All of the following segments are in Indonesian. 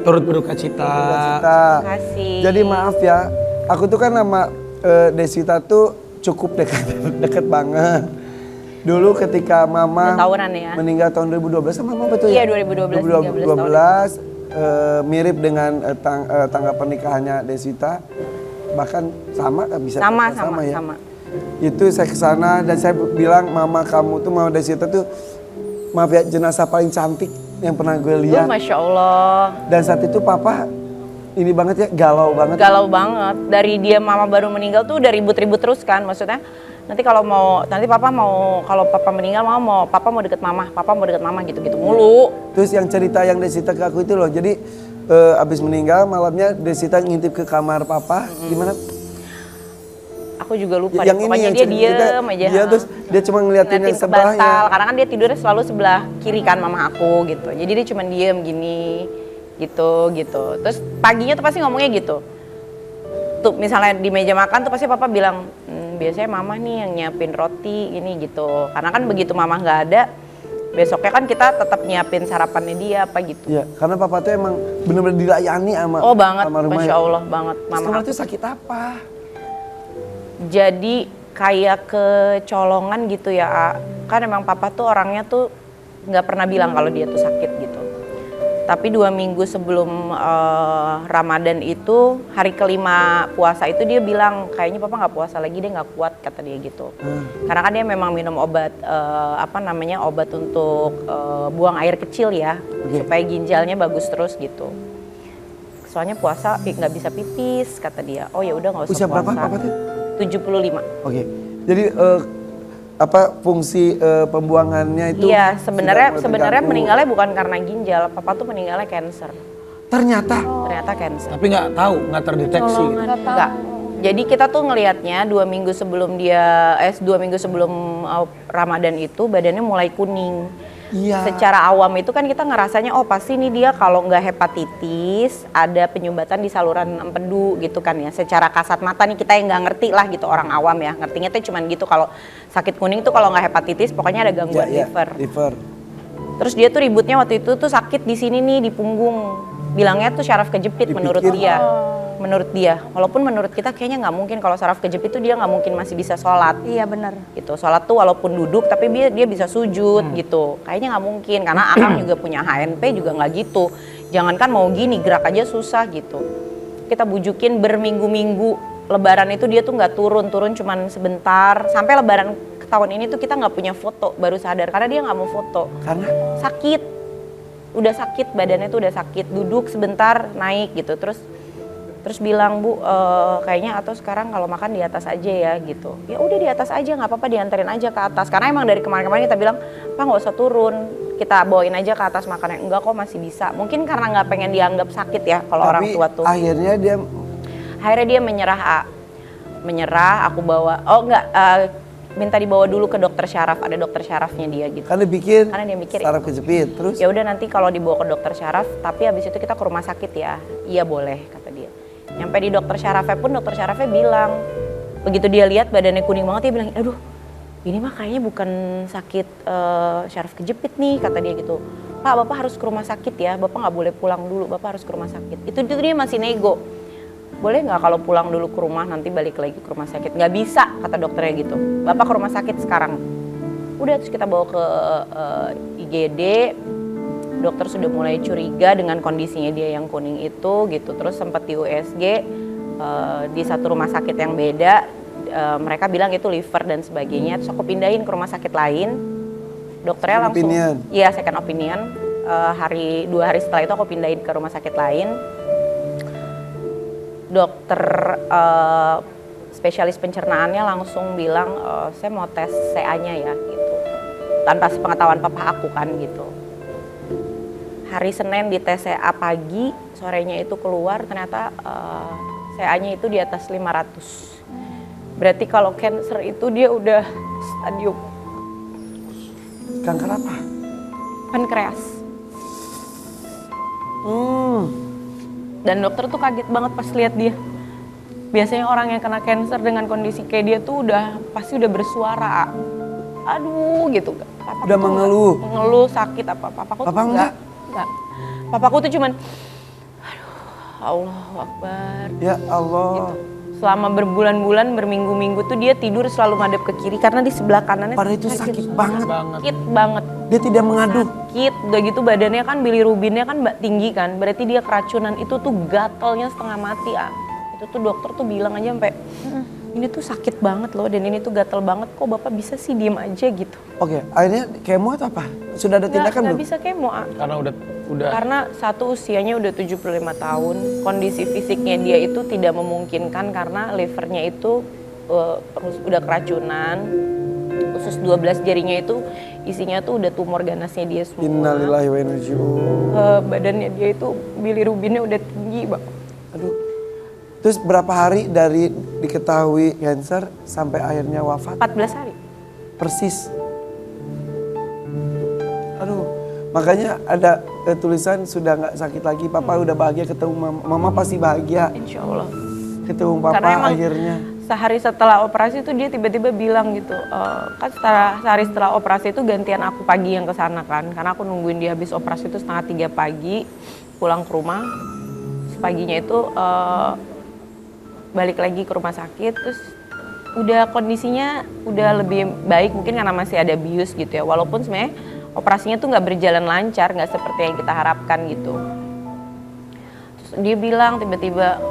Turut berduka cita. Terima kasih. Jadi maaf ya, aku tuh kan sama Desita tuh cukup deket banget. Dulu ketika mama meninggal tahun 2012 sama mama betul ya? Iya 2012, 13 tahun. Mirip dengan tanggal pernikahannya Desita. Bahkan sama bisa sama. ya. Itu saya kesana dan saya bilang mama kamu tuh mama Desita tuh maaf ya jenazah paling cantik yang pernah gue lihat. Masya Allah. Dan saat itu papa ini banget ya galau banget. Galau banget. Dari dia mama baru meninggal tuh udah ribut-ribut terus kan maksudnya. Nanti kalau kalau papa meninggal papa mau deket mama gitu-gitu mulu. Terus yang cerita yang Desita ke aku itu loh. Jadi abis meninggal malamnya Desita ngintip ke kamar papa gimana? Aku juga lupa yang deh, pokoknya ini, dia diem aja. Dia terus dia cuma ngeliatin yang sebelahnya. Bantal, karena kan dia tidurnya selalu sebelah kiri kan mama aku gitu. Jadi dia cuma diem gini gitu. Terus paginya tuh pasti ngomongnya gitu. Tuh misalnya di meja makan tuh pasti papa bilang, biasanya mama nih yang nyiapin roti ini gitu. Karena kan begitu mama nggak ada, besoknya kan kita tetap nyiapin sarapannya dia apa gitu. Iya, karena papa tuh emang bener-bener dilayani sama banget, sama rumahnya. Masya Allah banget. Mama sekarang tuh sakit apa? Jadi kayak kecolongan gitu ya, kan emang papa tuh orangnya tuh nggak pernah bilang kalau dia tuh sakit gitu. Tapi 2 minggu sebelum Ramadan itu, hari kelima puasa itu dia bilang kayaknya papa nggak puasa lagi, dia nggak kuat kata dia gitu. Karena kan dia memang minum obat obat untuk buang air kecil ya, supaya ginjalnya bagus terus gitu. Soalnya puasa nggak bisa pipis kata dia. Oh ya udah nggak usah usia puasa. Berapa papa tuh? 75. Oke. Jadi fungsi pembuangannya itu? Iya, sebenarnya meninggalnya bukan karena ginjal, papa tuh meninggalnya kanker. Ternyata kanker. Tapi nggak terdeteksi. Nggak. Jadi kita tuh ngelihatnya 2 minggu sebelum 2 minggu sebelum Ramadan itu badannya mulai kuning. Iya. Secara awam itu kan kita ngerasanya pasti nih dia kalau nggak hepatitis ada penyumbatan di saluran empedu gitu kan ya. Secara kasat mata nih kita yang nggak ngerti lah gitu orang awam ya. Ngertinya tuh cuman gitu kalau sakit kuning tuh kalau nggak hepatitis pokoknya ada gangguan liver. Terus dia tuh ributnya waktu itu tuh sakit di sini nih di punggung. Bilangnya tuh syaraf kejepit menurut dia. Menurut dia, walaupun menurut kita kayaknya nggak mungkin kalau saraf kejepit itu dia nggak mungkin masih bisa sholat. Iya benar. Gitu, sholat tuh walaupun duduk tapi dia bisa sujud gitu. Kayaknya nggak mungkin karena Akang juga punya HNP juga nggak gitu. Jangankan mau gini gerak aja susah gitu. Kita bujukin berminggu-minggu. Lebaran itu dia tuh nggak turun cuman sebentar. Sampai Lebaran tahun ini tuh kita nggak punya foto, baru sadar karena dia nggak mau foto. Karena sakit, udah sakit badannya tuh udah sakit. Duduk sebentar naik gitu terus bilang Bu kayaknya atau sekarang kalau makan di atas aja ya gitu. Ya udah di atas aja nggak apa-apa dianterin aja ke atas. Karena emang dari kemarin-kemarin kita bilang Pak nggak usah turun, kita bawain aja ke atas makannya. Enggak kok masih bisa. Mungkin karena nggak pengen dianggap sakit ya kalau orang tua tuh. Akhirnya dia menyerah. Aku bawa minta dibawa dulu ke dokter syaraf, ada dokter syarafnya dia gitu. Karena dia mikir saraf kejepit terus. Ya udah nanti kalau dibawa ke dokter syaraf, tapi habis itu kita ke rumah sakit ya. Iya boleh kata dia. Nyampe di dokter syarafnya pun dokter syarafnya bilang, begitu dia lihat badannya kuning banget dia bilang, aduh ini mah kayaknya bukan sakit syaraf kejepit nih kata dia gitu. Pak bapak harus ke rumah sakit ya, bapak nggak boleh pulang dulu, bapak harus ke rumah sakit. Itu dia masih nego. Boleh nggak kalau pulang dulu ke rumah nanti balik lagi ke rumah sakit? Nggak bisa kata dokternya gitu. Bapak ke rumah sakit sekarang. Udah terus kita bawa ke IGD. Dokter sudah mulai curiga dengan kondisinya dia yang kuning itu gitu. Terus sempat di USG di satu rumah sakit yang beda. Mereka bilang itu liver dan sebagainya. Terus aku pindahin ke rumah sakit lain. Dokternya langsung. Iya second opinion. 2 hari setelah itu aku pindahin ke rumah sakit lain. Dokter spesialis pencernaannya langsung bilang saya mau tes CA-nya ya gitu. Tanpa sepengetahuan papa aku kan gitu. Hari Senin di tes CA pagi, sorenya itu keluar ternyata CA-nya itu di atas 500. Berarti kalau cancer itu dia udah stadium. Kanker apa? Pankreas. Dan dokter tuh kaget banget pas lihat dia. Biasanya orang yang kena cancer dengan kondisi kayak dia tuh pasti udah bersuara. Aduh gitu. Udah mengeluh. Mengeluh sakit apa. Papaku tuh enggak. Papaku tuh cuman Allahu Akbar. Ya Allah. Gitu. Selama berbulan-bulan, berminggu-minggu tuh dia tidur selalu ngadep ke kiri karena di sebelah kanannya Padahal itu sakit banget. sakit banget. Dia tidak mengadu. Sakit, udah gitu badannya kan bilirubinnya kan tinggi kan, berarti dia keracunan. Itu tuh gatalnya setengah mati Itu tuh dokter tuh bilang aja sampai ini tuh sakit banget loh dan ini tuh gatal banget, kok bapak bisa sih diem aja gitu. Oke, akhirnya kemo atau apa? Sudah ada tindakan belum? Nggak bisa kemo Karena udah karena satu usianya udah 75 tahun, kondisi fisiknya dia itu tidak memungkinkan karena livernya itu udah keracunan, usus 12 jarinya itu isinya tuh udah tumor ganasnya dia semua. Innalillahi wa inna ilaihi raji'un. Badannya dia itu bilirubinnya udah tinggi Bapak. Aduh. Terus berapa hari dari diketahui cancer sampai akhirnya wafat? 14 hari. Persis. Aduh, makanya ada tulisan sudah nggak sakit lagi, papa udah bahagia ketemu mama, mama pasti bahagia Insya Allah. ketemu papa. Karena emang akhirnya. Sehari setelah operasi itu dia tiba-tiba bilang gitu, kan sehari setelah operasi itu gantian aku pagi yang kesana kan, karena aku nungguin dia habis operasi itu 2:30 pagi, pulang ke rumah, paginya itu balik lagi ke rumah sakit, terus udah kondisinya udah lebih baik mungkin karena masih ada bius gitu ya, walaupun sebenarnya operasinya tuh nggak berjalan lancar, nggak seperti yang kita harapkan gitu. Terus dia bilang tiba-tiba,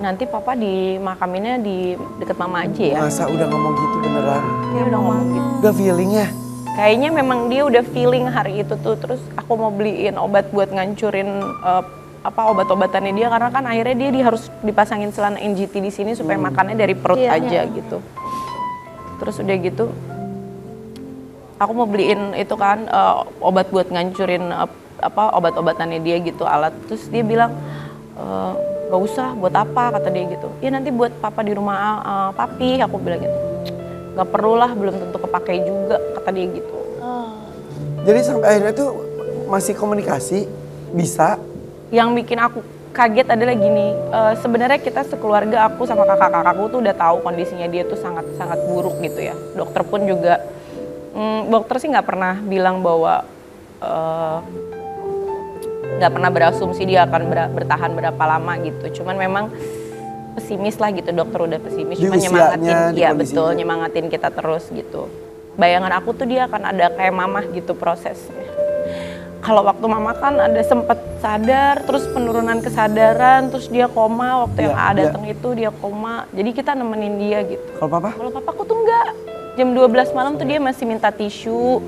nanti papa dimakaminnya di deket mama aja ya. Masa udah ngomong gitu beneran? Dia udah ngomong gitu. Udah feeling ya? Kayaknya memang dia udah feeling hari itu tuh, terus aku mau beliin obat buat ngancurin obat-obatannya dia, karena kan akhirnya dia harus dipasangin selang NGT di sini supaya makannya dari perut aja gitu. Terus udah gitu, aku mau beliin itu kan obat buat ngancurin obat-obatannya dia gitu, alat. Terus dia bilang, gak usah, buat apa, kata dia gitu. Ya nanti buat papa di rumah papi, aku bilang gitu. Gak perlu lah, belum tentu kepakai juga, kata dia gitu. Jadi sampai akhirnya tuh masih komunikasi, bisa. Yang bikin aku kaget adalah gini, sebenarnya kita sekeluarga, aku sama kakak-kakakku tuh udah tahu kondisinya dia tuh sangat-sangat buruk gitu ya. Dokter pun juga, dokter sih nggak pernah bilang bahwa nggak pernah berasumsi dia akan bertahan berapa lama gitu. Cuman memang pesimis lah gitu, dokter udah pesimis. Cuma nyemangatin, ya betul, nyemangatin kita terus gitu. Bayangan aku tuh dia akan ada kayak mamah gitu prosesnya. Kalau waktu mama kan ada sempet sadar, terus penurunan kesadaran, terus dia koma, waktu yang datang itu dia koma. Jadi kita nemenin dia gitu. Kalau papa? Kalau papaku tuh enggak. Jam 12 malam tuh dia masih minta tisu.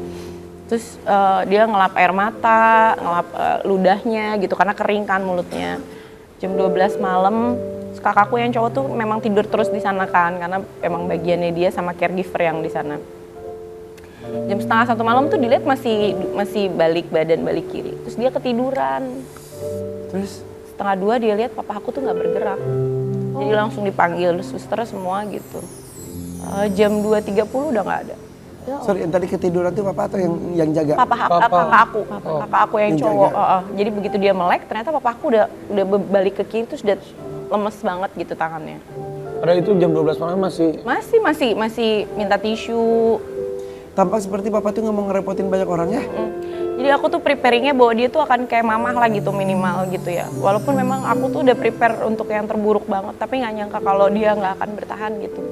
Terus dia ngelap air mata, ngelap ludahnya gitu karena kering kan mulutnya. Jam 12 malam, kakakku yang cowok tuh memang tidur terus di sana kan, karena emang bagiannya dia sama caregiver yang di sana. Jam 1:30 malam tuh dilihat masih balik badan, balik kiri. Terus dia ketiduran. Terus 1:30 dia lihat papa aku tuh nggak bergerak. Jadi langsung dipanggil suster semua gitu. Jam 2:30 udah nggak ada. sorry, yang tadi ketiduran tuh papa atau yang jaga? Kakak aku yang cowok. Jadi begitu dia melek, ternyata papa aku udah balik ke kiri, terus udah lemes banget gitu tangannya. Padahal itu jam 12 malam masih minta tisu. Tampak seperti papa tuh nggak mau ngerepotin banyak orang ya? Jadi aku tuh preparingnya bahwa dia tuh akan kayak mamah lah gitu minimal gitu ya. Walaupun memang aku tuh udah prepare untuk yang terburuk banget, tapi nggak nyangka kalau dia nggak akan bertahan gitu.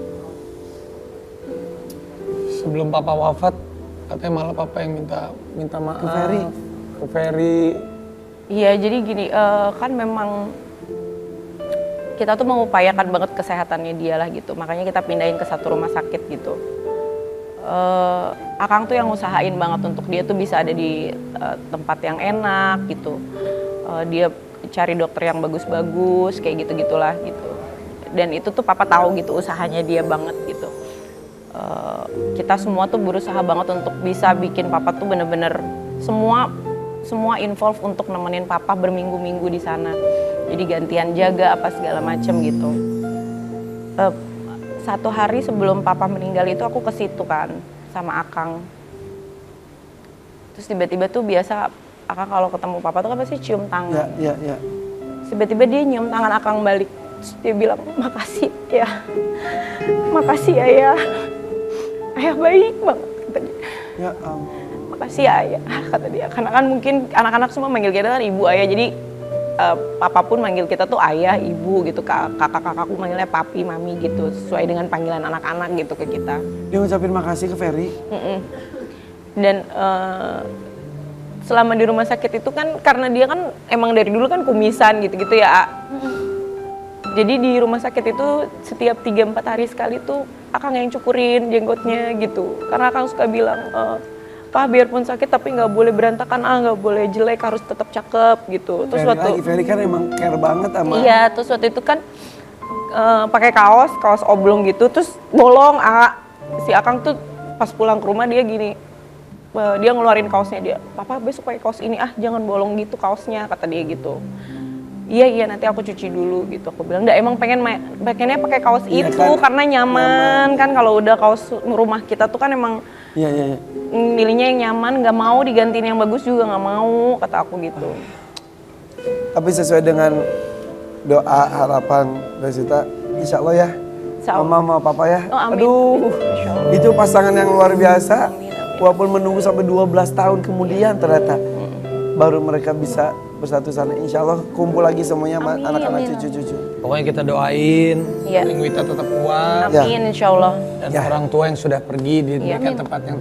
Sebelum papa wafat, katanya malah papa yang minta maaf. Ke Ferry. Iya, jadi gini, kan memang kita tuh mengupayakan banget kesehatannya dia lah gitu. Makanya kita pindahin ke satu rumah sakit gitu. Akang tuh yang usahain banget untuk dia tuh bisa ada di tempat yang enak gitu. Dia cari dokter yang bagus-bagus, kayak gitu-gitulah gitu. Dan itu tuh papa tahu gitu usahanya dia banget gitu. Kita semua tuh berusaha banget untuk bisa bikin papa tuh bener-bener semua involve untuk nemenin papa berminggu-minggu di sana. Jadi gantian jaga apa segala macem gitu. Satu hari sebelum papa meninggal itu aku ke situ kan sama akang. Terus tiba-tiba tuh biasa akang kalau ketemu papa tuh kan pasti cium tangan. Iya. Tiba-tiba dia nyium tangan akang balik. Terus dia bilang, makasih ya. Makasih ayah. Ayah baik banget, kata dia. Ya ampun. Makasih ayah, kata dia. Karena kan mungkin anak-anak semua manggil kita kan ibu ayah. Jadi papa pun manggil kita tuh ayah, ibu gitu, kakak-kakakku manggilnya papi, mami gitu, sesuai dengan panggilan anak-anak gitu ke kita. Dia ngucapin makasih ke Ferry. Dan selama di rumah sakit itu kan karena dia kan emang dari dulu kan kumisan gitu-gitu ya. Jadi di rumah sakit itu setiap 3-4 hari sekali tuh Akang yang cukurin jenggotnya gitu. Karena Akang suka bilang, Pak biarpun sakit tapi nggak boleh berantakan, nggak boleh jelek, harus tetap cakep gitu. Terus Ferry kan emang care banget sama. Iya, terus waktu itu kan pakai kaos oblong gitu, terus bolong. Si Akang tuh pas pulang ke rumah dia gini, dia ngeluarin kaosnya dia, Papa besok pakai kaos ini, jangan bolong gitu kaosnya, kata dia gitu. Iya nanti aku cuci dulu gitu. Aku bilang, emang pengennya pakai kaos itu kan, karena nyaman kan. Kalau udah kaos rumah kita tuh kan emang milihnya yang nyaman, nggak mau digantiin yang bagus juga nggak mau, kata aku gitu. Tapi sesuai dengan doa harapan Desita, insya Allah ya, Mama sama Papa ya. Amin. Aduh, itu pasangan yang luar biasa. Amin. Walaupun menunggu sampai 12 tahun kemudian ternyata baru mereka bisa bersatu sana. Insya Allah kumpul lagi semuanya anak-anak cucu-cucu. Pokoknya kita doain, Iya. Wita tetap kuat. Amin, insya Allah. Dan orang tua yang sudah pergi diberikan tempat yang